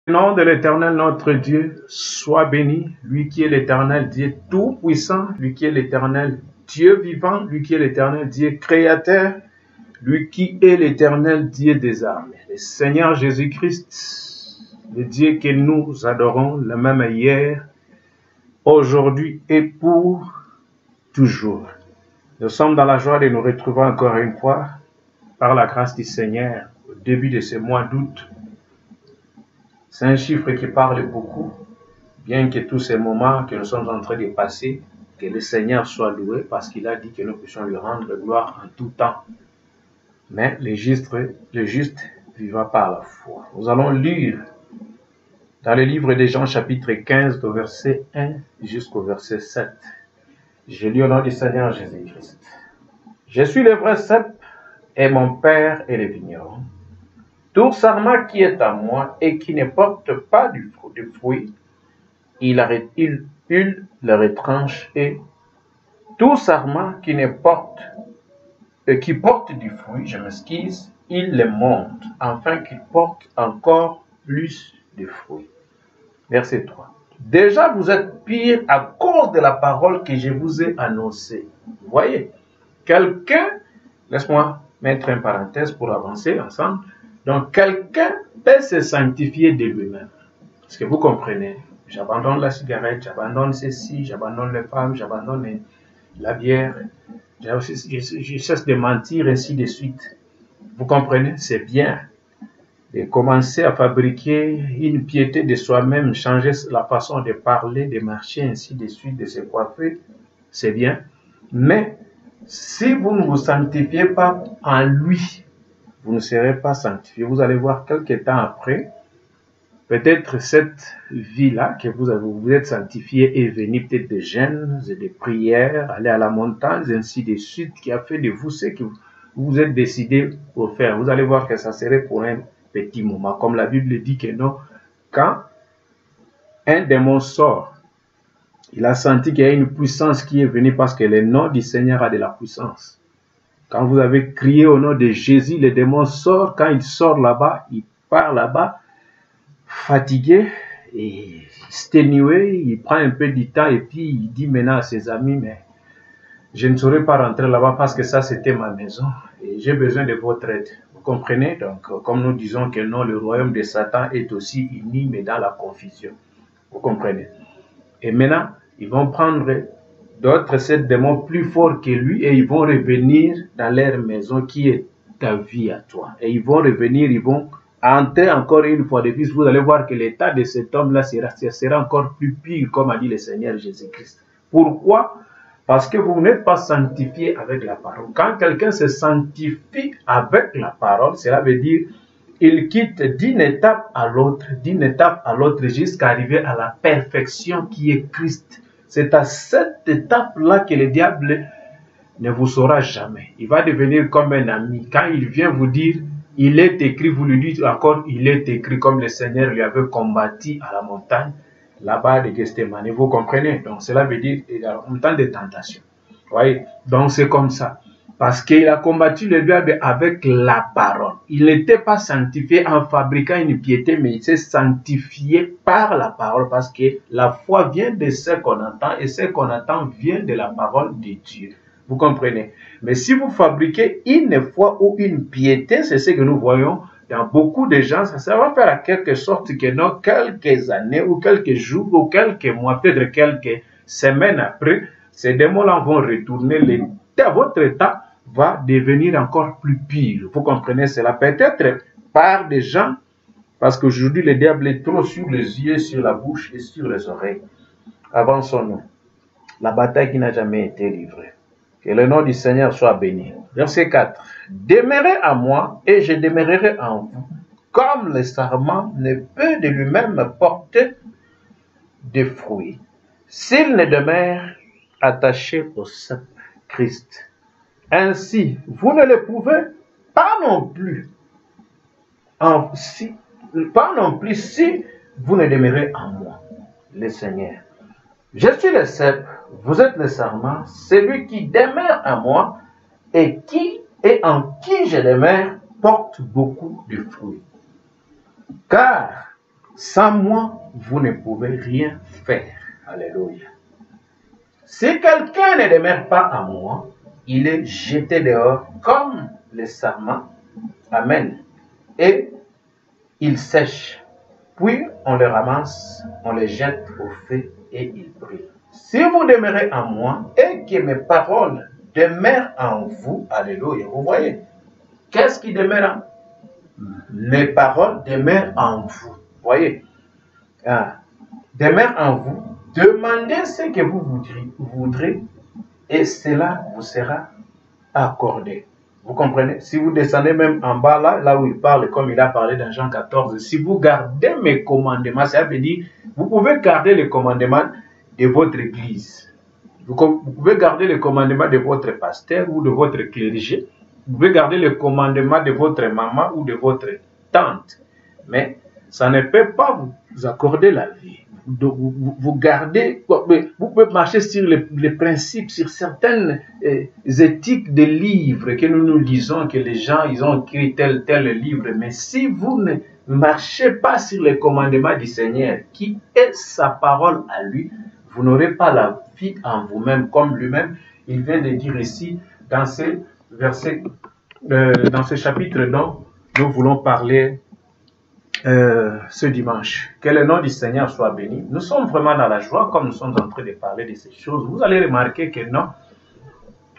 Le nom de l'Éternel notre Dieu soit béni, lui qui est l'Éternel Dieu tout-puissant, lui qui est l'Éternel Dieu vivant, lui qui est l'Éternel Dieu créateur, lui qui est l'Éternel Dieu des armées. Le Seigneur Jésus-Christ, le Dieu que nous adorons, le même hier, aujourd'hui et pour toujours. Nous sommes dans la joie de nous retrouver encore une fois, par la grâce du Seigneur, au début de ce mois d'août. C'est un chiffre qui parle beaucoup, bien que tous ces moments que nous sommes en train de passer, que le Seigneur soit loué, parce qu'il a dit que nous puissions lui rendre gloire en tout temps. Mais le juste vivra par la foi. Nous allons lire dans le livre de Jean chapitre 15, au verset 1 jusqu'au verset 7. Je lis au nom du Seigneur Jésus-Christ. Je suis le vrai cep et mon Père est le vigneron. Tout sarment qui est à moi et qui ne porte pas du fruit, il le retranche, et tout sarment qui porte du fruit, il le monte, afin qu'il porte encore plus de fruits. Verset 3. Déjà vous êtes pire à cause de la parole que je vous ai annoncée. Vous voyez, quelqu'un, laisse-moi mettre une parenthèse pour avancer ensemble. Donc, quelqu'un peut se sanctifier de lui-même. Est-ce que vous comprenez? J'abandonne la cigarette, j'abandonne ceci, j'abandonne les femmes, j'abandonne la bière, je cesse de mentir, ainsi de suite. Vous comprenez? C'est bien de commencer à fabriquer une piété de soi-même, changer la façon de parler, de marcher, ainsi de suite, de se coiffer. C'est bien. Mais si vous ne vous sanctifiez pas en lui, vous ne serez pas sanctifié. Vous allez voir quelques temps après, peut-être cette vie-là que vous êtes sanctifié est venue peut-être de jeûnes et de prières, aller à la montagne, ainsi de suite, qui a fait de vous ce que vous êtes décidé pour faire. Vous allez voir que ça serait pour un petit moment. Comme la Bible dit que non, quand un démon sort, il a senti qu'il y a une puissance qui est venue parce que le nom du Seigneur a de la puissance. Quand vous avez crié au nom de Jésus, le démon sort. Quand il sort là-bas, il part là-bas, fatigué et exténué. Il prend un peu du temps et puis il dit maintenant à ses amis, mais je ne saurais pas rentrer là-bas parce que ça c'était ma maison et j'ai besoin de votre aide. Vous comprenez? Donc, comme nous disons que non, le royaume de Satan est aussi uni mais dans la confusion. Vous comprenez? Et maintenant, ils vont prendre d'autres sept démons plus forts que lui et ils vont revenir dans leur maison qui est ta vie à toi. Et ils vont revenir, ils vont entrer encore une fois de plus. Vous allez voir que l'état de cet homme-là sera encore plus pire, comme a dit le Seigneur Jésus-Christ. Pourquoi? Parce que vous n'êtes pas sanctifié avec la parole. Quand quelqu'un se sanctifie avec la parole, cela veut dire il quitte d'une étape à l'autre, jusqu'à arriver à la perfection qui est Christ. C'est à cette étape-là que le diable ne vous saura jamais. Il va devenir comme un ami. Quand il vient vous dire, il est écrit, vous lui dites encore, il est écrit, comme le Seigneur lui avait combattu à la montagne, là-bas de Gethsémani. Vous comprenez? Donc cela veut dire, il y a un temps de tentation. Vous voyez? Donc c'est comme ça. Parce qu'il a combattu le diable avec la parole. Il n'était pas sanctifié en fabriquant une piété, mais il s'est sanctifié par la parole. Parce que la foi vient de ce qu'on entend, et ce qu'on entend vient de la parole de Dieu. Vous comprenez? Mais si vous fabriquez une foi ou une piété, c'est ce que nous voyons dans beaucoup de gens, ça va faire à quelque sorte que non, quelques années ou quelques jours ou quelques mois, peut-être quelques semaines après, ces démons-là vont retourner, votre état va devenir encore plus pire. Vous comprenez cela? Peut-être par des gens, parce qu'aujourd'hui le diable est trop sur les yeux, sur la bouche et sur les oreilles. Avançons-nous. La bataille qui n'a jamais été livrée. Que le nom du Seigneur soit béni. Verset 4. Demeurez en moi et je demeurerai en vous. Comme le sarment ne peut de lui-même porter de fruits, s'il ne demeure attaché au cep Christ. Ainsi, vous ne le pouvez pas non plus. Si vous ne demeurez en moi, le Seigneur. Je suis le cep, vous êtes le sarment, celui qui demeure en moi et en qui je demeure porte beaucoup de fruits. Car Sans moi, vous ne pouvez rien faire. Alléluia. Si quelqu'un ne demeure pas en moi, il est jeté dehors comme le sarment. Amen. Et il sèche. Puis on le ramasse, on le jette au feu et il brûle. Si vous demeurez en moi et que mes paroles demeurent en vous, alléluia, vous voyez, qu'est-ce qui demeure en vous? Mes paroles demeurent en vous. Voyez, demeurent en vous. Demandez ce que vous voudrez et cela vous sera accordé. Vous comprenez? Si vous descendez même en bas, là où il parle, comme il a parlé dans Jean 14, si vous gardez mes commandements, ça veut dire, vous pouvez garder les commandements de votre église. Vous pouvez garder les commandements de votre pasteur ou de votre clergé. Vous pouvez garder les commandements de votre maman ou de votre tante. Mais ça ne peut pas vous accorder la vie. Vous gardez, vous pouvez marcher sur les principes, sur certaines éthiques des livres que nous lisons, que les gens ils ont écrit tel livre. Mais si vous ne marchez pas sur les commandements du Seigneur, qui est sa parole à lui, vous n'aurez pas la vie en vous-même, comme lui-même, il vient de dire ici, dans ces versets, dans ce chapitre dont nous voulons parler ce dimanche. Que le nom du Seigneur soit béni. Nous sommes vraiment dans la joie, comme nous sommes en train de parler de ces choses. Vous allez remarquer que non,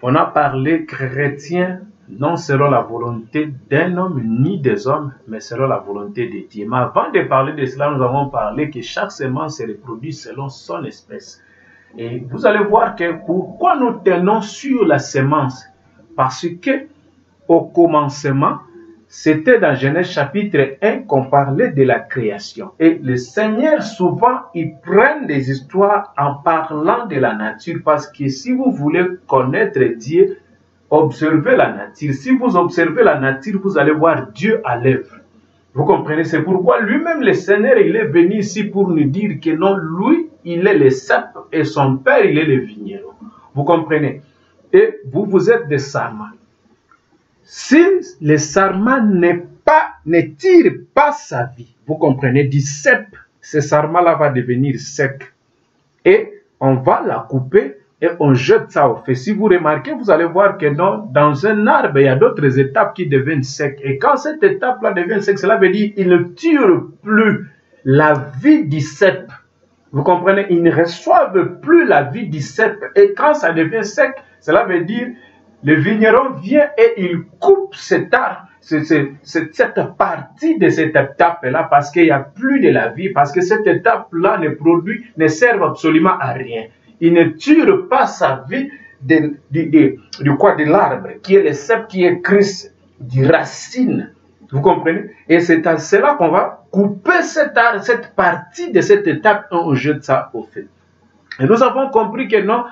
on a parlé chrétien, non selon la volonté d'un homme ni des hommes, mais selon la volonté de Dieu. Mais avant de parler de cela, nous avons parlé que chaque semence se reproduit selon son espèce. Et vous allez voir que pourquoi nous tenons sur la semence? Parce que au commencement, c'était dans Genèse chapitre 1 qu'on parlait de la création. Et le Seigneur, souvent, il prend des histoires en parlant de la nature. Parce que si vous voulez connaître Dieu, observez la nature. Si vous observez la nature, vous allez voir Dieu à l'œuvre. Vous comprenez? C'est pourquoi lui-même, le Seigneur, il est venu ici pour nous dire que non, lui, il est le cep et son père, il est le vigneron. Vous comprenez? Et vous êtes des sarments. Si le sarment ne tire pas sa vie, vous comprenez, du cep, ce sarment-là va devenir sec. Et on va la couper et on jette ça au feu. Si vous remarquez, vous allez voir que dans un arbre, il y a d'autres étapes qui deviennent secs. Et quand cette étape-là devient sec, cela veut dire qu'il ne tire plus la vie du cep. Vous comprenez, ils ne reçoivent plus la vie du cep. Et quand ça devient sec, cela veut dire le vigneron vient et il coupe cet arbre, cette partie de cette étape-là parce qu'il n'y a plus de la vie, parce que cette étape-là ne sert absolument à rien. Il ne tire pas sa vie de l'arbre, qui est le cep, qui est Christ, du racine. Vous comprenez? Et c'est à cela qu'on va couper cette partie de cette étape et on jette ça au feu. Et nous avons compris que non,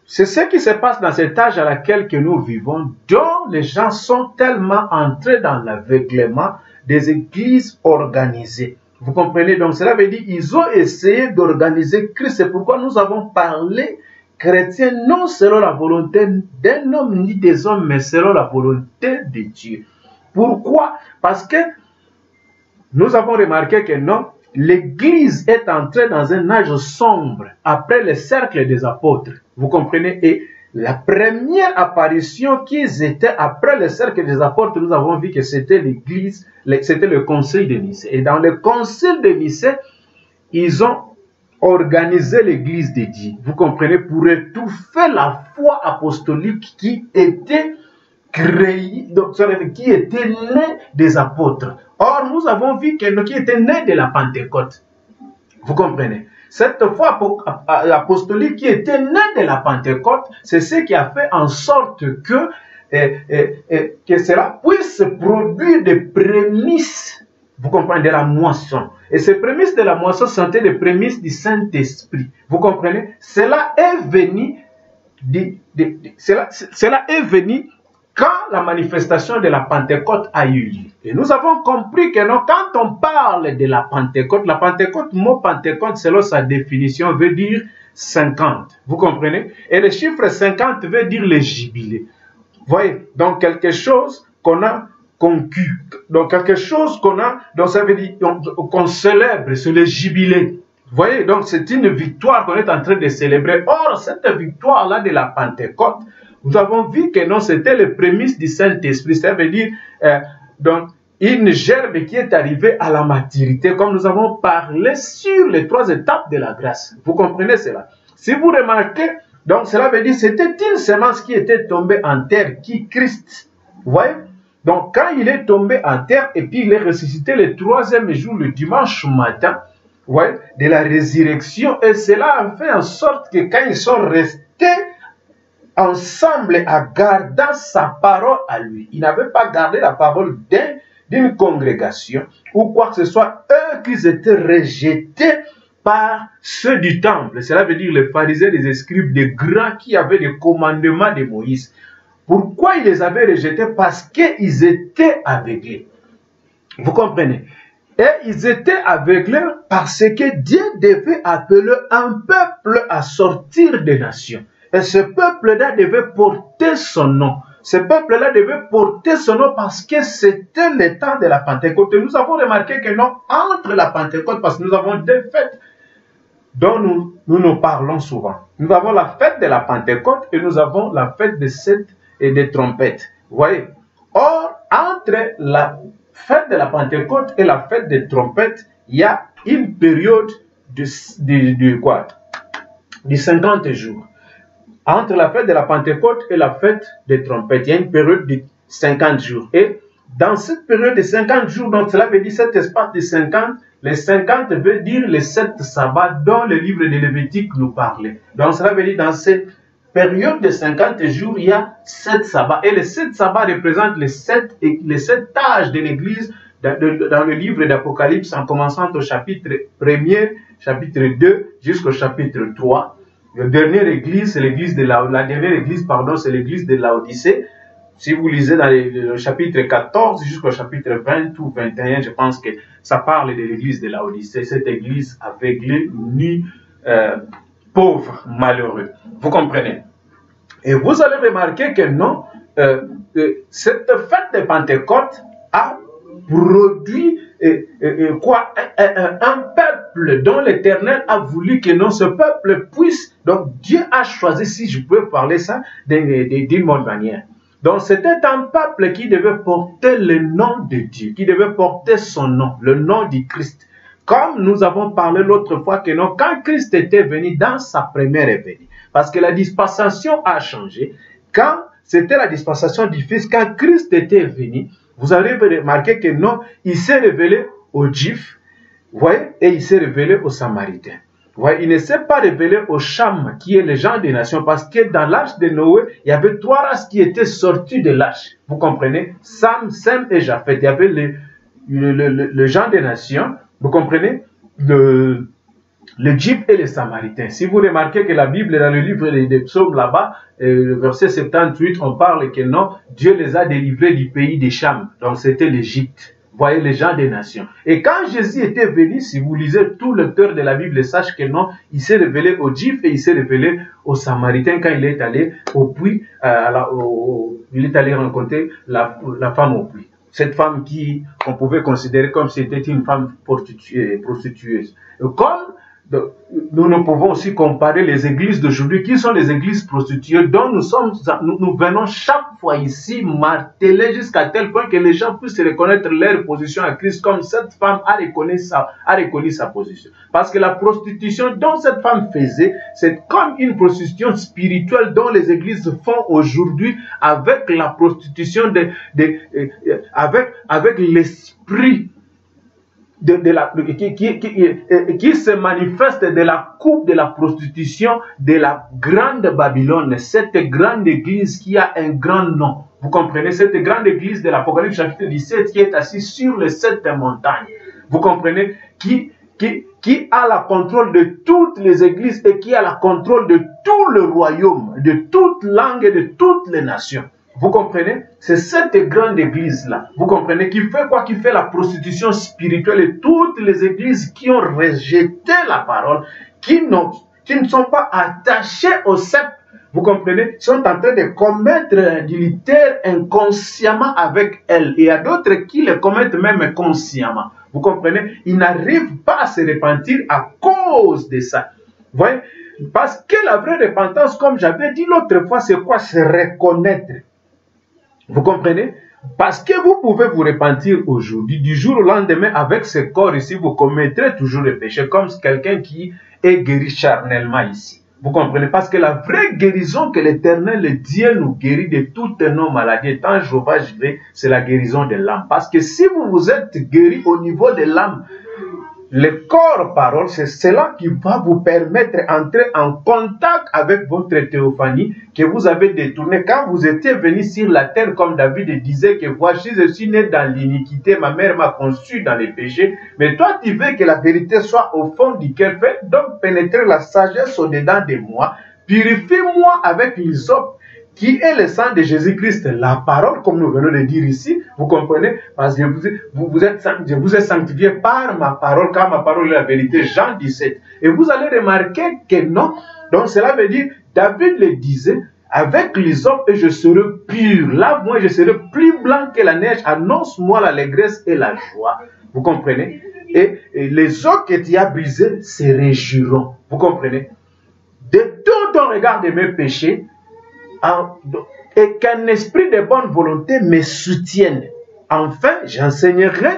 c'est ce qui se passe dans cet âge à laquelle que nous vivons, dont les gens sont tellement entrés dans l'aveuglement des églises organisées. Vous comprenez? Donc cela veut dire qu'ils ont essayé d'organiser Christ. C'est pourquoi nous avons parlé chrétien non selon la volonté d'un homme ni des hommes, mais selon la volonté de Dieu. Pourquoi? Parce que nous avons remarqué que non, l'Église est entrée dans un âge sombre après le cercle des apôtres. Vous comprenez? Et la première apparition qu'ils étaient après le cercle des apôtres, nous avons vu que c'était l'Église, c'était le concile de Nicée. Et dans le concile de Nicée, ils ont organisé l'Église de Dieu. Vous comprenez? Pour étouffer la foi apostolique qui était créée, donc, qui était née des apôtres. Or, nous avons vu qui était né de la Pentecôte. Vous comprenez? Cette foi apostolique qui était née de la Pentecôte, c'est ce qui a fait en sorte que cela puisse produire des prémices, vous comprenez, de la moisson. Et ces prémices de la moisson sont des prémices du Saint-Esprit. Vous comprenez? Cela est venu, cela est venu quand la manifestation de la Pentecôte a eu lieu. Et nous avons compris que non, quand on parle de la Pentecôte, mot Pentecôte, selon sa définition, veut dire 50. Vous comprenez? Et le chiffre 50 veut dire le jubilé. Vous voyez? Donc quelque chose qu'on a conquis. Donc quelque chose qu'on a, donc ça veut dire qu'on célèbre, c'est le jubilé. Vous voyez, donc c'est une victoire qu'on est en train de célébrer. Or, cette victoire-là de la Pentecôte, nous avons vu que non, c'était les prémices du Saint-Esprit. Ça veut dire, donc, une gerbe qui est arrivée à la maturité, comme nous avons parlé sur les 3 étapes de la grâce. Vous comprenez cela? Si vous remarquez, donc cela veut dire c'était une semence qui était tombée en terre, qui Christ. Vous voyez? Donc quand il est tombé en terre et puis il est ressuscité le 3e jour, le dimanche matin, vous voyez, de la résurrection, et cela a fait en sorte que quand ils sont restés ensemble à garder sa parole à lui, ils n'avaient pas gardé la parole d'une congrégation ou quoi que ce soit, eux qu'ils étaient rejetés par ceux du temple. Cela veut dire les pharisiens, les scribes, les grands qui avaient les commandements de Moïse. Pourquoi ils les avaient rejetés? Parce qu'ils étaient aveuglés. Vous comprenez? Et ils étaient aveuglés parce que Dieu devait appeler un peuple à sortir des nations. Et ce peuple-là devait porter son nom. Ce peuple-là devait porter son nom parce que c'était le temps de la Pentecôte. Et nous avons remarqué que non, entre la Pentecôte, parce que nous avons 2 fêtes dont nous parlons souvent. Nous avons la fête de la Pentecôte et nous avons la fête des 7 et des trompettes. Vous voyez? Or, entre la fête de la Pentecôte et la fête des trompettes, il y a une période de 50 jours. Entre la fête de la Pentecôte et la fête des trompettes, il y a une période de 50 jours. Et dans cette période de 50 jours, donc cela veut dire cet espace de 50, les 50 veut dire les 7 sabbats dont le livre de Lévitique nous parlait. Donc cela veut dire dans cette période de 50 jours, il y a 7 sabbats. Et les 7 sabbats représentent les 7 âges de l'Église dans le livre d'Apocalypse, en commençant au chapitre 1er, chapitre 2, jusqu'au chapitre 3. La dernière église, c'est l'église de la dernière église, pardon, c'est l'église de Laodicée. Si vous lisez dans le chapitre 14 jusqu'au chapitre 20 ou 21, je pense que ça parle de l'église de Laodicée, cette église aveuglée, nue, pauvre, malheureux. Vous comprenez? Et vous allez remarquer que non, cette fête de Pentecôte a produit un peuple dont l'Éternel a voulu que non, ce peuple puisse. Donc Dieu a choisi, si je peux parler ça d'une bonne manière. Donc c'était un peuple qui devait porter le nom de Dieu, qui devait porter son nom, le nom du Christ. Comme nous avons parlé l'autre fois que non, quand Christ était venu dans sa première venue, parce que la dispensation a changé, quand c'était la dispensation du Fils, quand Christ était venu, vous avez remarqué que non, il s'est révélé aux Juifs, voyez, et il s'est révélé aux Samaritains. Voyez, il ne s'est pas révélé aux Cham, qui est les gens des nations, parce que dans l'âge de Noé, il y avait 3 races qui étaient sorties de l'âge. Vous comprenez? Sam, Sem et Japheth. Il y avait le gens des nations, vous comprenez? Le Juif et les Samaritains. Si vous remarquez que la Bible, dans le livre des psaumes là-bas, le verset 78, on parle que non, Dieu les a délivrés du pays des Cham. Donc c'était l'Égypte. Voyez, les gens des nations. Et quand Jésus était venu, si vous lisez tout l'auteur de la Bible, sache que non, il s'est révélé aux Juifs et il s'est révélé aux Samaritains quand il est allé au puits, il est allé rencontrer la femme au puits. Cette femme qui on pouvait considérer comme si c'était une femme prostitueuse. Comme nous pouvons aussi comparer les églises d'aujourd'hui, qui sont les églises prostituées, dont nous venons chaque fois ici marteler jusqu'à tel point que les gens puissent reconnaître leur position à Christ, comme cette femme a reconnu sa position. Parce que la prostitution dont cette femme faisait, c'est comme une prostitution spirituelle dont les églises font aujourd'hui avec la prostitution, avec l'esprit qui se manifeste de la coupe de la prostitution de la grande Babylone, cette grande église qui a un grand nom. Vous comprenez? Cette grande église de l'Apocalypse chapitre 17 qui est assise sur les 7 montagnes. Vous comprenez? Qui a le contrôle de toutes les églises et qui a le contrôle de tout le royaume, de toute langue et de toutes les nations. Vous comprenez? C'est cette grande église-là, vous comprenez, qui fait quoi? Qui fait la prostitution spirituelle. Et toutes les églises qui ont rejeté la parole, qui ne sont pas attachées au sceptre vous comprenez, sont en train de commettre l'adultère inconsciemment avec elle. Et il y a d'autres qui le commettent même consciemment. Vous comprenez? Ils n'arrivent pas à se repentir à cause de ça. Vous voyez? Parce que la vraie repentance, comme j'avais dit l'autre fois, c'est quoi? Se reconnaître. Vous comprenez? Parce que vous pouvez vous repentir aujourd'hui, du jour au lendemain, avec ce corps ici, vous commettrez toujours le péché, comme quelqu'un qui est guéri charnellement ici. Vous comprenez? Parce que la vraie guérison que l'Éternel, le Dieu, nous guérit de toutes nos maladies, étant Jéhovah Jireh, c'est la guérison de l'âme. Parce que si vous vous êtes guéri au niveau de l'âme, le corps parole, c'est cela qui va vous permettre d'entrer en contact avec votre théophanie que vous avez détournée. Quand vous étiez venu sur la terre, comme David disait que voici, je suis né dans l'iniquité, ma mère m'a conçu dans les péchés. Mais toi, tu veux que la vérité soit au fond du cœur. Fais donc pénétrer la sagesse au-dedans de moi. Purifie-moi avec l'hysope, qui est le sang de Jésus-Christ, la parole, comme nous venons de dire ici, vous comprenez, parce que je vous ai sanctifié par ma parole, car ma parole est la vérité, Jean 17. Et vous allez remarquer que non, donc cela veut dire, David le disait, avec l'hysope, et je serai pur, là, moi, je serai plus blanc que la neige, annonce-moi l'allégresse et la joie, vous comprenez, et les os que tu as brisés se réjouiront, vous comprenez, de tout ton regard de mes péchés, et qu'un esprit de bonne volonté me soutienne. Enfin, j'enseignerai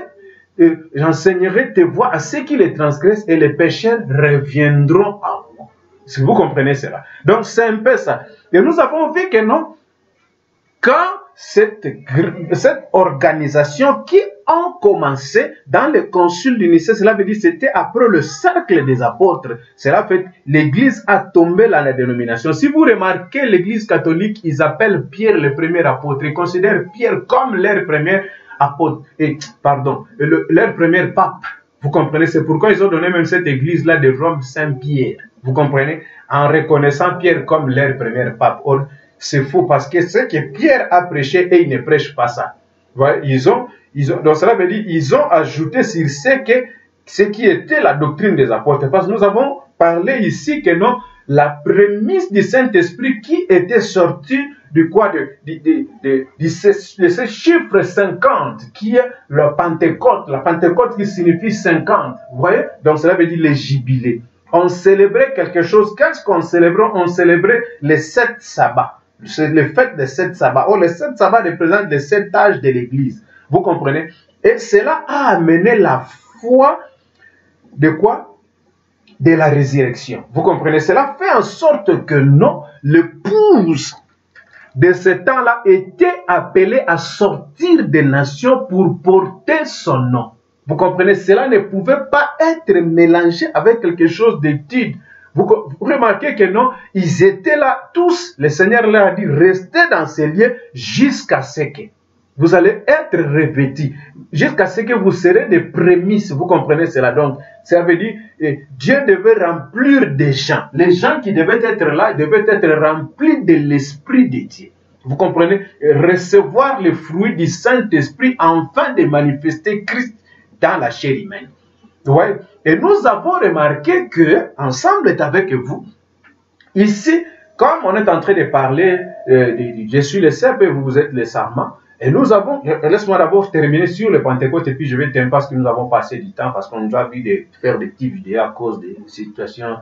tes voies à ceux qui les transgressent et les pécheurs reviendront à moi. Si vous comprenez cela. Donc, c'est un peu ça. Et nous avons vu que non, quand cette organisation qui a commencé dans le concile du Nicée, cela veut dire que c'était après le cercle des apôtres. Cela fait l'église a tombé dans la dénomination. Si vous remarquez l'église catholique, ils appellent Pierre le premier apôtre. Ils considèrent Pierre comme leur premier apôtre. Leur premier pape. Vous comprenez? C'est pourquoi ils ont donné même cette église-là de Rome Saint-Pierre. Vous comprenez? En reconnaissant Pierre comme leur premier pape. Or, c'est faux parce que ce que Pierre a prêché et il ne prêche pas ça. Voyez, donc cela veut dire ils ont ajouté sur ce qui était la doctrine des apôtres. Parce que nous avons parlé ici que non, la prémisse du Saint-Esprit qui était sortie de quoi? De ce chiffre 50 qui est la Pentecôte qui signifie 50. Vous voyez? Donc cela veut dire les jubilés. On célébrait quelque chose. Qu'est-ce qu'on célébrait? On célébrait les 7 sabbats. C'est le fait des 7 sabbats. Oh, les 7 sabbats représentent les 7 âges de l'Église. Vous comprenez? Et cela a amené la foi de quoi? De la résurrection. Vous comprenez? Cela fait en sorte que non, l'épouse de ce temps-là était appelée à sortir des nations pour porter son nom. Vous comprenez? Cela ne pouvait pas être mélangé avec quelque chose d'étude. Vous remarquez que non, ils étaient là tous. Le Seigneur leur a dit, restez dans ces lieux jusqu'à ce que vous allez être revêtus, jusqu'à ce que vous serez des prémices. Vous comprenez cela? Donc, ça veut dire, Dieu devait remplir des gens. Les gens qui devaient être là, devaient être remplis de l'Esprit de Dieu. Vous comprenez? Recevoir les fruits du Saint-Esprit afin de manifester Christ dans la chair humaine. Ouais. Et nous avons remarqué que, ensemble avec vous, ici, comme on est en train de parler, je suis le serbe et vous êtes les sarments, et nous avons, laisse-moi d'abord terminer sur le Pentecôte et puis je vais terminer parce que nous avons passé du temps, parce qu'on nous a vu de faire des petites vidéos à cause des situations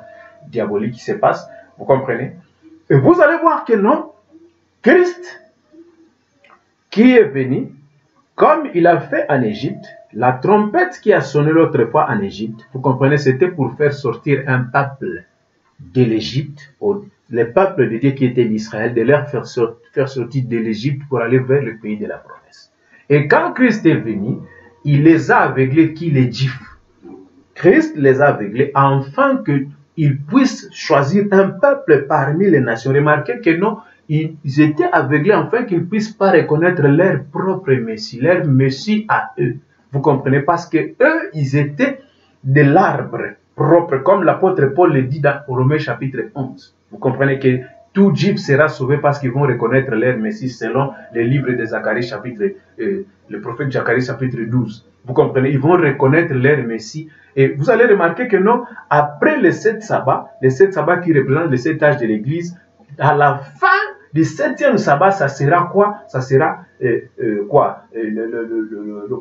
diaboliques qui se passent, vous comprenez? Et vous allez voir que non, Christ, qui est venu, comme il a fait en Égypte, la trompette qui a sonné l'autre fois en Égypte, vous comprenez, c'était pour faire sortir un peuple de l'Égypte, le peuple de Dieu qui était d'Israël, de leur faire sortir de l'Égypte pour aller vers le pays de la promesse. Et quand Christ est venu, il les a aveuglés, qui les Juifs. Christ les a aveuglés afin qu'ils puissent choisir un peuple parmi les nations. Remarquez que non, ils étaient aveuglés afin qu'ils ne puissent pas reconnaître leur propre Messie, leur Messie à eux. Vous comprenez? Parce que eux, ils étaient de l'arbre propre, comme l'apôtre Paul le dit dans Romains chapitre 11. Vous comprenez que tout Juif sera sauvé parce qu'ils vont reconnaître leur Messie selon les livres de Zacharie chapitre, le prophète Zacharie chapitre 12. Vous comprenez? Ils vont reconnaître leur Messie. Et vous allez remarquer que non, après les 7 sabbats qui représentent les 7 âges de l'Église, à la fin du 7e sabbat, ça sera quoi? Ça sera quoi?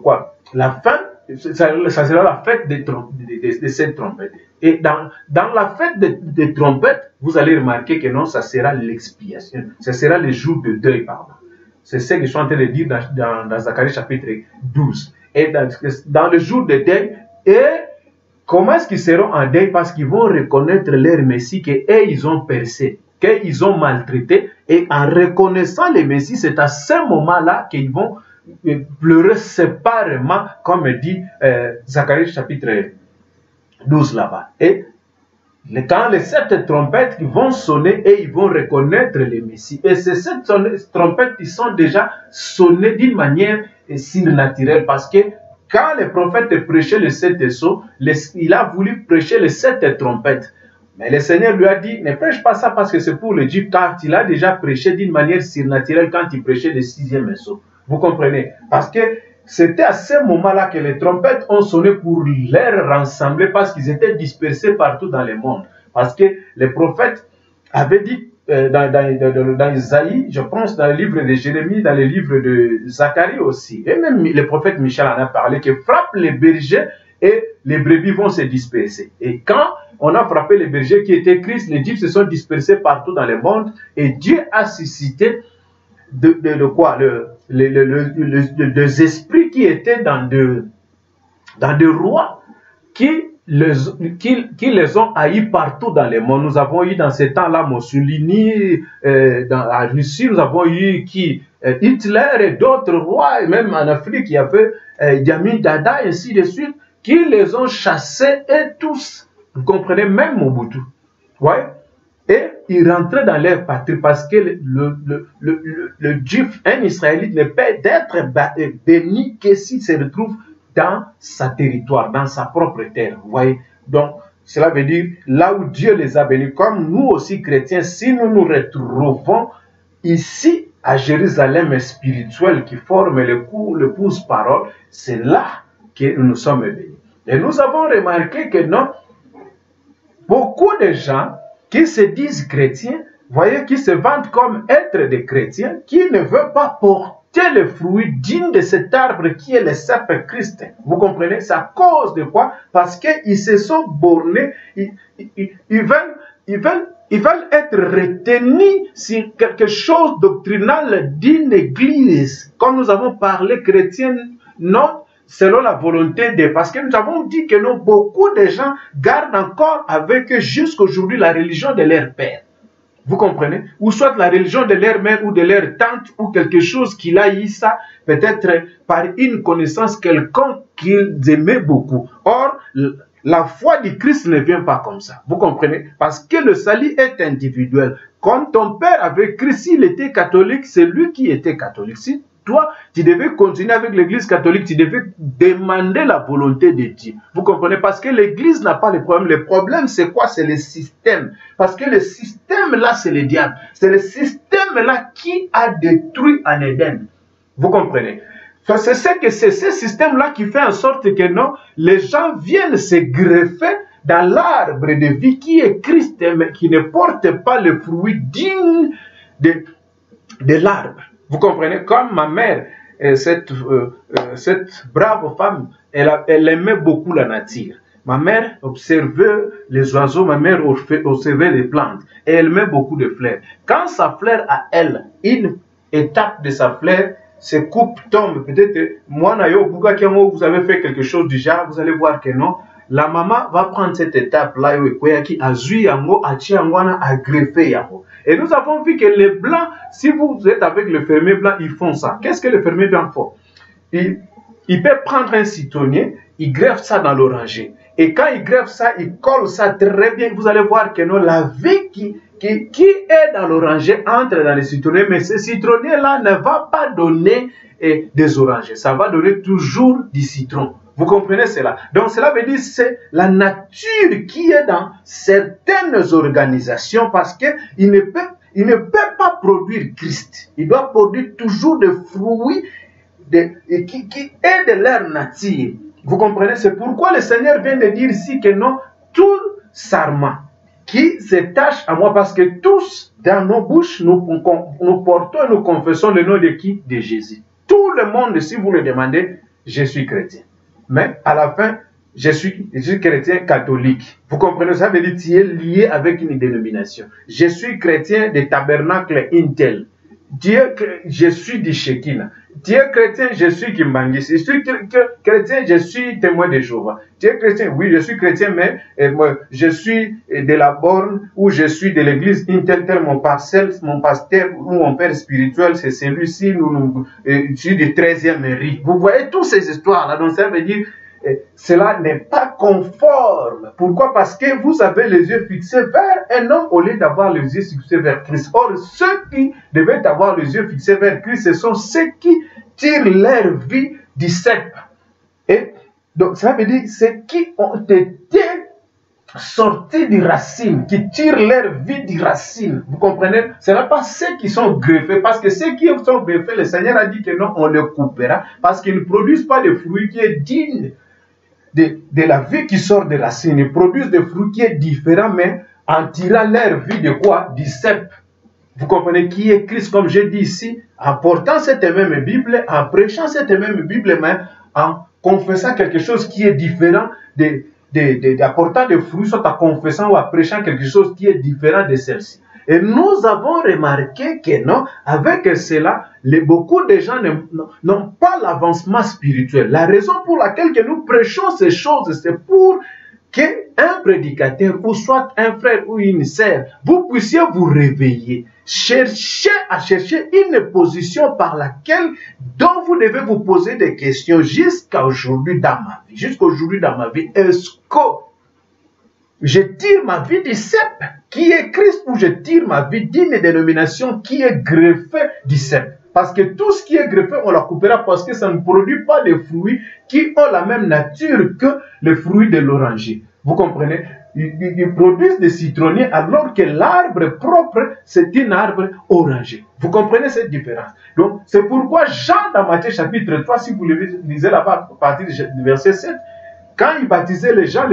Quoi? La fin, ça sera la fête de cette trompette. Et dans la fête des trompettes, vous allez remarquer que non, ça sera l'expiation. Ça sera le jour de deuil, pardon. C'est ce que je suis en train de dire dans Zacharie chapitre 12. Et dans le jour de deuil, et comment est-ce qu'ils seront en deuil? Parce qu'ils vont reconnaître leur Messie qu'eux, ils ont percé, qu'ils ont maltraité. Et en reconnaissant le Messie, c'est à ce moment-là qu'ils vont pleurer séparément, comme dit Zacharie chapitre 12 là-bas. Et quand les 7 trompettes vont sonner et ils vont reconnaître le Messie. Et ces 7 trompettes, ils sont déjà sonnées d'une manière surnaturelle parce que quand le prophète prêchait les 7 sceaux, il a voulu prêcher les 7 trompettes. Mais le Seigneur lui a dit, ne prêche pas ça parce que c'est pour le Dieu, car il a déjà prêché d'une manière surnaturelle quand il prêchait le 6e sceau. Vous comprenez? Parce que c'était à ce moment-là que les trompettes ont sonné pour les rassembler parce qu'ils étaient dispersés partout dans le monde. Parce que les prophètes avaient dit dans Isaïe, je pense dans le livre de Jérémie, dans le livre de Zacharie aussi, et même le prophète Michel en a parlé, que frappe les bergers et les brebis vont se disperser. Et quand on a frappé les bergers qui étaient Christ, les dieux se sont dispersés partout dans le monde et Dieu a suscité quoi? Des esprits qui étaient dans des rois qui les ont haïs partout dans le monde. Nous avons eu dans ces temps-là Mussolini, dans la Russie, nous avons eu Hitler et d'autres rois, et même en Afrique, il y avait Amin Dada, et ainsi de suite, qui les ont chassés et tous, vous comprenez, même Mobutu. Ouais. Et ils rentraient dans leur patrie parce que le Juif, un Israélite, ne peut être béni que s'il se retrouve dans sa territoire, dans sa propre terre. Vous voyez? Donc, cela veut dire, là où Dieu les a bénis, comme nous aussi chrétiens, si nous nous retrouvons ici à Jérusalem spirituel qui forme l'épouse parole, c'est là que nous sommes bénis. Et nous avons remarqué que non, beaucoup de gens qui se disent chrétiens, voyez, qui se vantent comme être des chrétiens, qui ne veulent pas porter le fruit digne de cet arbre qui est le cèpe Christ. Vous comprenez? C'est à cause de quoi? Parce qu'ils se sont bornés, ils veulent être retenus sur quelque chose doctrinal d'une église. Comme nous avons parlé chrétienne, non, selon la volonté de... Parce que nous avons dit que non, beaucoup de gens gardent encore avec eux jusqu'aujourd'hui la religion de leur père. Vous comprenez? Ou soit la religion de leur mère ou de leur tante ou quelque chose qu'il a eu ça, peut-être par une connaissance quelconque qu'ils aimaient beaucoup. Or, la foi du Christ ne vient pas comme ça. Vous comprenez? Parce que le salut est individuel. Quand ton père avait Christ, s'il était catholique, c'est lui qui était catholique. Si toi, tu devais continuer avec l'église catholique, tu devais demander la volonté de Dieu. Vous comprenez? Parce que l'église n'a pas le problème. Le problème, c'est quoi? C'est le système. Parce que le système, là, c'est le diable. C'est le système, là, qui a détruit en Éden. Vous comprenez? C'est ce système-là qui fait en sorte que non, les gens viennent se greffer dans l'arbre de vie qui est Christ, mais qui ne porte pas le fruit digne de l'arbre. Vous comprenez? Comme ma mère, cette brave femme, elle aimait beaucoup la nature. Ma mère observait les oiseaux, ma mère observait les plantes. Et elle aimait beaucoup de fleurs. Quand sa fleur a elle, une étape de sa fleur se coupe, tombe, peut-être, moi, vous avez fait quelque chose du genre, vous allez voir que non. La maman va prendre cette étape-là, qui a zui yango, a ti yango, a greffé yango. Et nous avons vu que les blancs, si vous êtes avec le fermier blanc, ils font ça. Qu'est-ce que le fermier blanc fait? Il peut prendre un citronnier, il greffe ça dans l'oranger. Et quand il greffe ça, il colle ça très bien. Vous allez voir que non, la vie qui est dans l'oranger entre dans le citronnier. Mais ce citronnier-là ne va pas donner des orangers. Ça va donner toujours du citron. Vous comprenez cela? Donc cela veut dire que c'est la nature qui est dans certaines organisations parce qu'il ne peut pas produire Christ. Il doit produire toujours des fruits qui est de leur nature. Vous comprenez? C'est pourquoi le Seigneur vient de dire ici que non, tout sarment qui s'attache à moi, parce que tous, dans nos bouches, nous portons et nous confessons le nom de qui? De Jésus. Tout le monde, si vous le demandez, je suis chrétien. Mais à la fin, je suis chrétien catholique. Vous comprenez? Ça veut dire que tu es lié avec une dénomination. Je suis chrétien des tabernacles Intel. Dieu, je suis du Shekinah. Tu es chrétien, je suis Kimbangis. Je suis chrétien, je suis témoin de Jéhovah. Tu es chrétien, oui, je suis chrétien, mais je suis de la borne ou je suis de l'église Intel, mon pasteur ou mon père spirituel, c'est celui-ci, je suis du 13e riz. Vous voyez toutes ces histoires-là, donc ça veut dire cela n'est pas conforme. Pourquoi? Parce que vous avez les yeux fixés vers un homme au lieu d'avoir les yeux fixés vers Christ. Or, ceux qui devaient avoir les yeux fixés vers Christ, ce sont ceux qui tirent leur vie du cep. Et donc, ça veut dire ceux qui ont été sortis des racines, qui tirent leur vie des racines. Vous comprenez? Ce n'est pas ceux qui sont greffés, parce que ceux qui sont greffés, le Seigneur a dit que non, on les coupera, parce qu'ils ne produisent pas de fruits qui est digne de la vie qui sort des racines. Ils produisent des fruits qui est différent, mais en tirant leur vie de quoi? Du cep. Vous comprenez? Qui est Christ, comme je dis ici, en portant cette même Bible, en prêchant cette même Bible, mais en confessant quelque chose qui est différent d'apportant des fruits, soit en confessant ou en prêchant quelque chose qui est différent de celle-ci. Et nous avons remarqué que non, avec cela, beaucoup de gens n'ont pas l'avancement spirituel. La raison pour laquelle que nous prêchons ces choses, c'est pour qu'un prédicateur, ou soit un frère ou une sœur, vous puissiez vous réveiller, chercher une position par laquelle, dont vous devez vous poser des questions jusqu'à aujourd'hui dans ma vie. Jusqu'aujourd'hui dans ma vie, est-ce que je tire ma vie du cep qui est Christ, ou je tire ma vie d'une dénomination qui est greffée du cep? Parce que tout ce qui est greffé, on la coupera parce que ça ne produit pas de fruits qui ont la même nature que les fruits de l'oranger. Vous comprenez? Ils produisent des citronniers alors que l'arbre propre, c'est un arbre oranger. Vous comprenez cette différence? Donc, c'est pourquoi Jean, dans Matthieu chapitre 3, si vous lisez là-bas à partir du verset 7, quand il baptisait les gens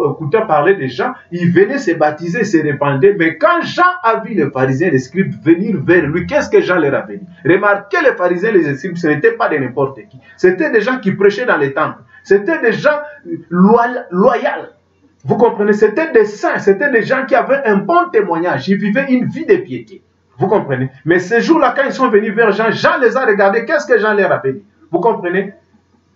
écoutaient parler des gens, ils venaient se baptiser, se répandaient. Mais quand Jean a vu les pharisiens et les scribes venir vers lui, qu'est-ce que Jean leur a dit? Remarquez, les pharisiens et les scribes, ce n'étaient pas de n'importe qui. C'était des gens qui prêchaient dans les temples. C'était des gens loyaux. Vous comprenez? C'était des saints, c'était des gens qui avaient un bon témoignage. Ils vivaient une vie de piété. Vous comprenez? Mais ces jours-là, quand ils sont venus vers Jean, Jean les a regardés. Qu'est-ce que Jean leur a dit? Vous comprenez?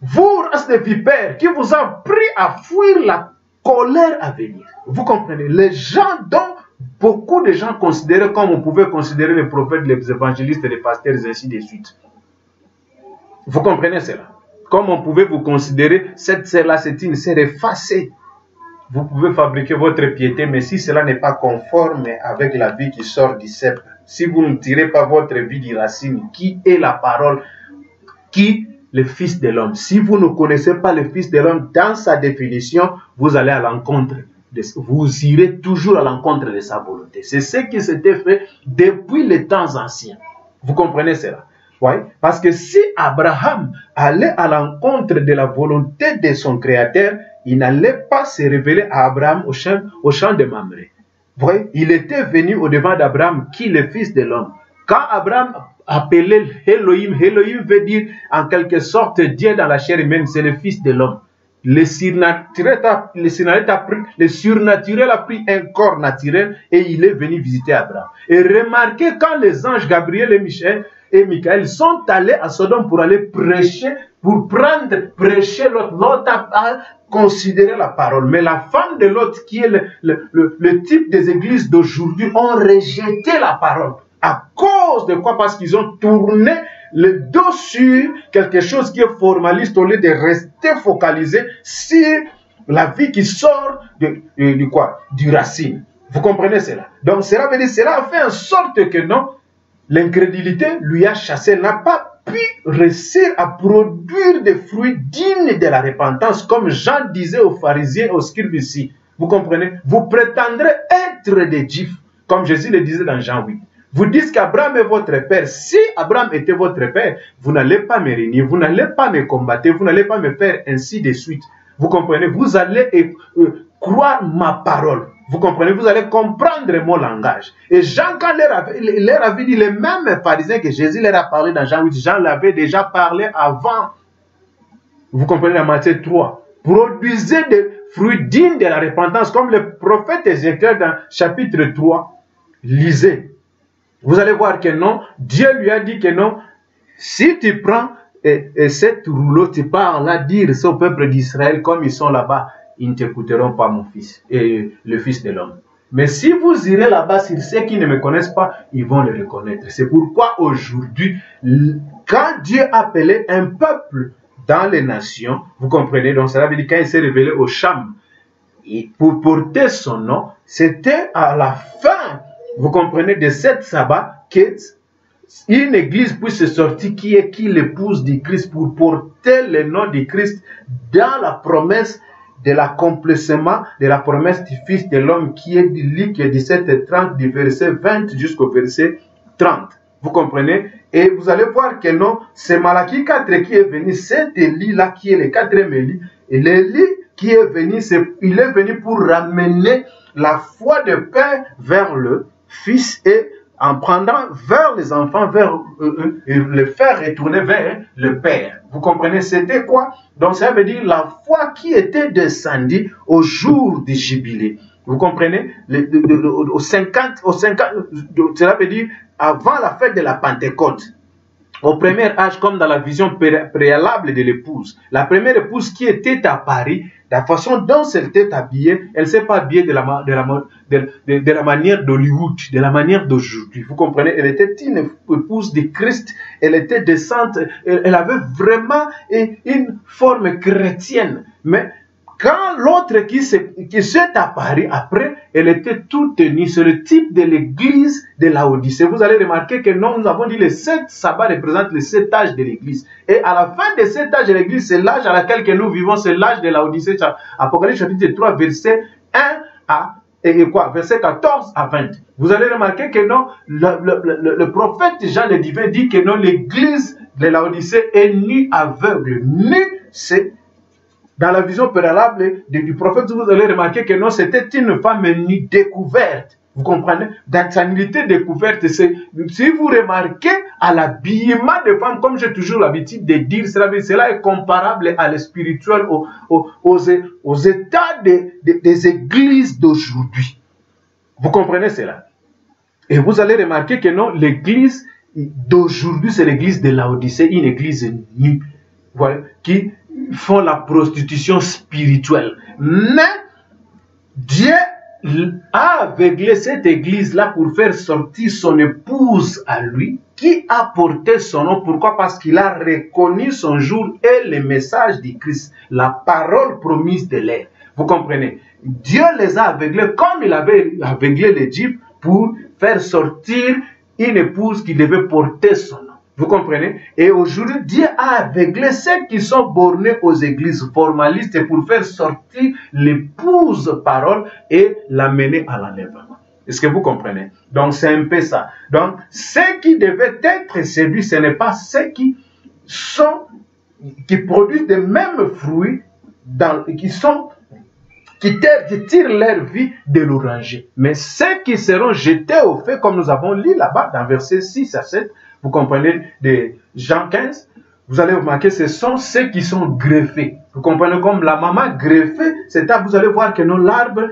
Vous, race de vipères, qui vous a pris à fuir la colère à venir. Vous comprenez? Les gens dont beaucoup de gens considéraient comme on pouvait considérer les prophètes, les évangélistes, les pasteurs, ainsi de suite. Vous comprenez cela? Comme on pouvait vous considérer, cette sœur-là, c'est une sœur effacée. Vous pouvez fabriquer votre piété, mais si cela n'est pas conforme avec la vie qui sort du cep, si vous ne tirez pas votre vie des racines, qui est la parole, qui le Fils de l'homme. Si vous ne connaissez pas le Fils de l'homme dans sa définition, vous allez à l'encontre, vous irez toujours à l'encontre de sa volonté. C'est ce qui s'était fait depuis les temps anciens. Vous comprenez cela? Oui, parce que si Abraham allait à l'encontre de la volonté de son Créateur, il n'allait pas se révéler à Abraham au champ de Mamré. Vous voyez, il était venu au devant d'Abraham, qui est le Fils de l'homme. Quand Abraham appelait Elohim, Elohim veut dire en quelque sorte Dieu dans la chair humaine, c'est le Fils de l'homme. Le surnaturel a pris un corps naturel et il est venu visiter Abraham. Et remarquez, quand les anges Gabriel et Michael sont allés à Sodome pour aller prêcher, pour prêcher l'autre a considéré la parole. Mais la femme de l'autre, qui est le type des églises d'aujourd'hui, ont rejeté la parole. À cause de quoi? Parce qu'ils ont tourné le dos sur quelque chose qui est formaliste au lieu de rester focalisé sur la vie qui sort du racine. Vous comprenez cela? Donc cela veut dire, cela a fait en sorte que non, l'incrédulité lui a chassé, elle n'a pas pu réussir à produire des fruits dignes de la repentance, comme Jean disait aux pharisiens et aux scribes ici. Vous comprenez? Vous prétendrez être des juifs, comme Jésus le disait dans Jean 8. Vous dites qu'Abraham est votre père. Si Abraham était votre père, vous n'allez pas me régner, vous n'allez pas me combattre, vous n'allez pas me faire ainsi de suite. Vous comprenez? Vous allez croire ma parole. Vous comprenez? Vous allez comprendre mon langage. Et Jean, quand il leur avait dit, les mêmes pharisiens que Jésus leur a parlé dans Jean 8, Jean l'avait déjà parlé avant. Vous comprenez dans Matthieu 3. Produisez des fruits dignes de la repentance, comme le prophète Ézéchiel dans chapitre 3. Lisez. Vous allez voir que non, Dieu lui a dit que non. Si tu prends cette rouleau, tu pars là dire ça au peuple d'Israël, comme ils sont là-bas, ils ne t'écouteront pas, mon fils, et le fils de l'homme. Mais si vous irez là-bas, sur ceux qui ne me connaissent pas, ils vont le reconnaître. C'est pourquoi aujourd'hui, quand Dieu appelait un peuple dans les nations, vous comprenez, donc cela veut dire quand il s'est révélé au Cham, et pour porter son nom, c'était à la fin, vous comprenez, de cette sabbat, qu'une église puisse sortir qui est qui l'épouse du Christ pour porter le nom du Christ dans la promesse de l'accomplissement de la promesse du Fils de l'homme qui est du Luc 17 et 30, du verset 20 jusqu'au verset 30. Vous comprenez? Et vous allez voir que non, c'est Malachie 4 qui est venu, cet Élie-là qui est le quatrième Élie. Et l'Élie qui est venu, il est venu pour ramener la foi de Père vers le Fils et en prenant vers les enfants, le faire retourner vers le Père. Vous comprenez, c'était quoi? Donc ça veut dire la foi qui était descendue au jour du jubilé. Vous comprenez? Au 50, cela veut dire avant la fête de la Pentecôte. Au premier âge, comme dans la vision préalable de l'épouse. La première épouse qui était à Paris, la façon dont elle était habillée, elle ne s'est pas habillée de la manière d'Hollywood, de la manière d'aujourd'hui. Vous comprenez? Elle était une épouse de Christ, elle était décente, elle avait vraiment une forme chrétienne. Mais quand l'autre qui s'est apparu après, elle était toute tenue. C'est le type de l'église de Laodicée. Vous allez remarquer que nous avons dit les 7 sabbats représentent les 7 âges de l'église. Et à la fin de 7 âges de l'église, c'est l'âge à laquelle que nous vivons, c'est l'âge de Laodicée. Apocalypse chapitre 3, verset 1 à verset 14 à 20. Vous allez remarquer que non, le prophète Jean le divin dit que non, l'église de Laodicée est ni aveugle, ni c'est dans la vision préalable du prophète, vous allez remarquer que non, c'était une femme nue découverte. Vous comprenez? Dans sa nudité découverte, si vous remarquez à l'habillement des femmes, comme j'ai toujours l'habitude de dire, cela est comparable à le spirituel, aux états des églises d'aujourd'hui. Vous comprenez cela? Et vous allez remarquer que non, l'église d'aujourd'hui, c'est l'église de Laodicée, une église nue, voilà, qui font la prostitution spirituelle. Mais Dieu a aveuglé cette église-là pour faire sortir son épouse à lui, qui a porté son nom. Pourquoi? Parce qu'il a reconnu son jour et le message du Christ, la parole promise de l'air. Vous comprenez? Dieu les a aveuglés comme il avait aveuglé les Juifs pour faire sortir une épouse qui devait porter son nom. Vous comprenez? Et aujourd'hui, Dieu a aveuglé ceux qui sont bornés aux églises formalistes pour faire sortir l'épouse parole et l'amener à l'enlèvement. Est-ce que vous comprenez? Donc, c'est un peu ça. Donc, ceux qui devaient être séduits, ce n'est pas ceux qui produisent les mêmes fruits, qui tirent leur vie de l'oranger. Mais ceux qui seront jetés au feu, comme nous avons lu là-bas, dans versets 6 à 7, vous comprenez, de Jean 15, vous allez remarquer, ce sont ceux qui sont greffés. Vous comprenez, comme la maman greffée, vous allez voir que non, l'arbre,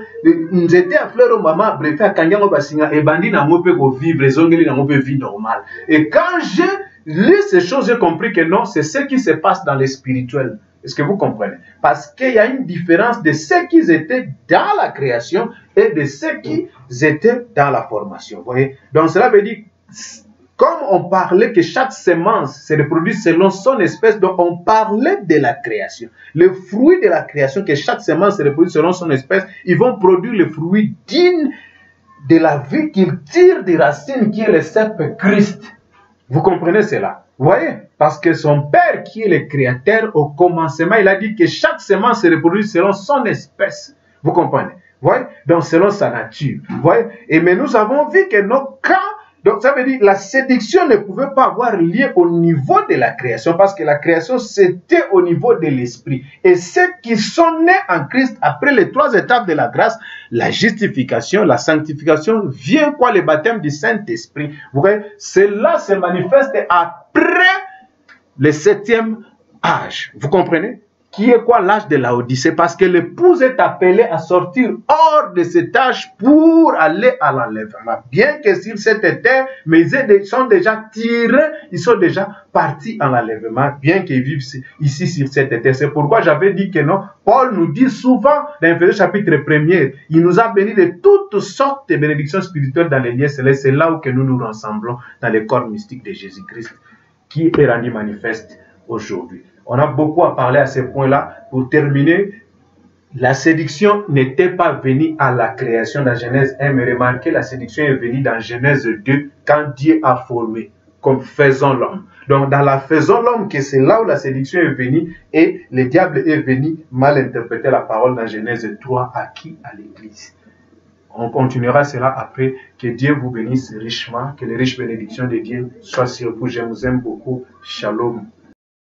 nous étions à fleur au maman greffée à Kanyango Basinga, et Bandi n'a pas pu vivre, les ongles n'ont pas pu vivre normal. Et quand j'ai lu ces choses, j'ai compris que non, c'est ce qui se passe dans le spirituel. Est-ce que vous comprenez? Parce qu'il y a une différence de ceux qui étaient dans la création et de ceux qui étaient dans la formation. Vous voyez? Donc cela veut dire, comme on parlait que chaque semence se reproduit selon son espèce, donc on parlait de la création. Le fruit de la création, que chaque semence se reproduit selon son espèce, ils vont produire le fruit digne de la vie qu'ils tirent des racines, qui est le cep Christ. Vous comprenez cela? Vous voyez? Parce que son Père, qui est le Créateur, au commencement, il a dit que chaque semence se reproduit selon son espèce. Vous comprenez? Vous voyez? Donc selon sa nature. Vous voyez? Et mais nous avons vu que non, quand Donc ça veut dire que la séduction ne pouvait pas avoir lieu au niveau de la création, parce que la création c'était au niveau de l'esprit. Et ceux qui sont nés en Christ après les 3 étapes de la grâce, la justification, la sanctification, vient quoi? Le baptême du Saint-Esprit. Vous voyez, cela se manifeste après le 7e âge. Vous comprenez? Qui est quoi l'âge de la Odyssée? Parce que l'épouse est appelée à sortir hors de cet âge pour aller à l'enlèvement. Bien que sur cette terre, mais ils sont déjà tirés, ils sont déjà partis en enlèvement, bien qu'ils vivent ici sur cette terre. C'est pourquoi j'avais dit que non. Paul nous dit souvent dans Éphésiens chapitre 1er, il nous a bénis de toutes sortes de bénédictions spirituelles dans les lieux célestes. C'est là où que nous nous rassemblons dans le corps mystique de Jésus-Christ, qui est rendu manifeste aujourd'hui. On a beaucoup à parler à ce point-là. Pour terminer, la séduction n'était pas venue à la création dans Genèse 1, mais remarquez, la séduction est venue dans Genèse 2, quand Dieu a formé, comme faisant l'homme. Donc dans la faisant l'homme, que c'est là où la séduction est venue, et le diable est venu mal interpréter la parole dans Genèse 3, à qui? À l'Église. On continuera cela après. Que Dieu vous bénisse richement, que les riches bénédictions de Dieu soient sur vous. Je vous aime beaucoup. Shalom.